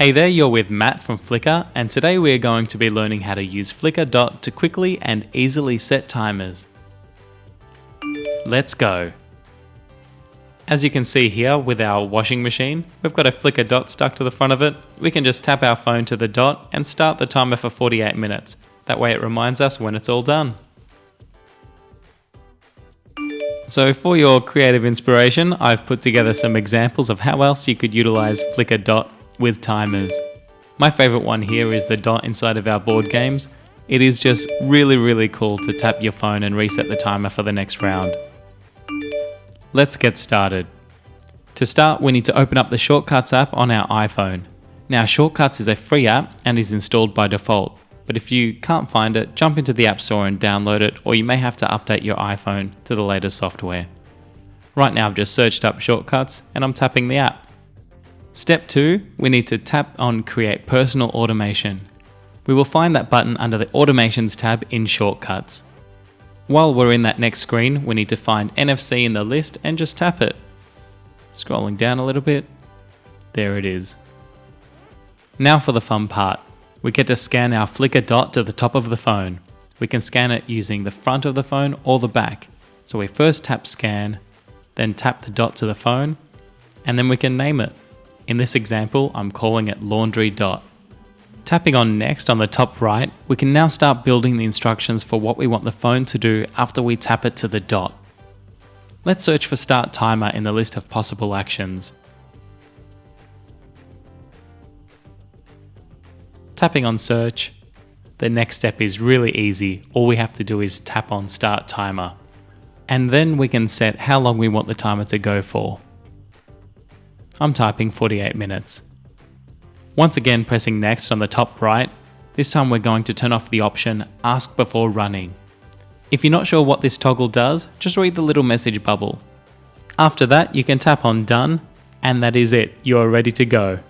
Hey there, you're with Matt from Flicka, and today we are going to be learning how to use Flicka Dot to quickly and easily set timers. Let's go! As you can see here with our washing machine, we've got a Flicka Dot stuck to the front of it. We can just tap our phone to the dot and start the timer for 48 minutes. That way it reminds us when it's all done. So for your creative inspiration, I've put together some examples of how else you could utilize Flicka Dot with timers. My favorite one here is the dot inside of our board games. It is just really cool to tap your phone and reset the timer for the next round. Let's get started. To start, we need to open up the Shortcuts app on our iPhone. Now, Shortcuts is a free app and is installed by default, but if you can't find it, jump into the App Store and download it, or you may have to update your iPhone to the latest software. Right now I've just searched up Shortcuts and I'm tapping the app. Step 2, we need to tap on Create Personal Automation. We will find that button under the Automations tab in Shortcuts. While we're in that next screen, we need to find NFC in the list and just tap it. Scrolling down a little bit, there it is. Now for the fun part. We get to scan our Flicka Dot to the top of the phone. We can scan it using the front of the phone or the back. So we first tap Scan, then tap the dot to the phone, and then we can name it. In this example, I'm calling it Laundry Dot. Tapping on Next on the top right, we can now start building the instructions for what we want the phone to do after we tap it to the dot. Let's search for Start Timer in the list of possible actions. Tapping on Search, the next step is really easy. All we have to do is tap on Start Timer. And then we can set how long we want the timer to go for. I'm typing 48 minutes. Once again, pressing Next on the top right, this time we're going to turn off the option Ask Before Running. If you're not sure what this toggle does, just read the little message bubble. After that, you can tap on Done, and that is it. You're ready to go.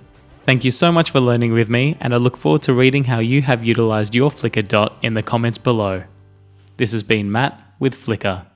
Thank you so much for learning with me, and I look forward to reading how you have utilized your Flicka Dot in the comments below. This has been Matt with Flicka.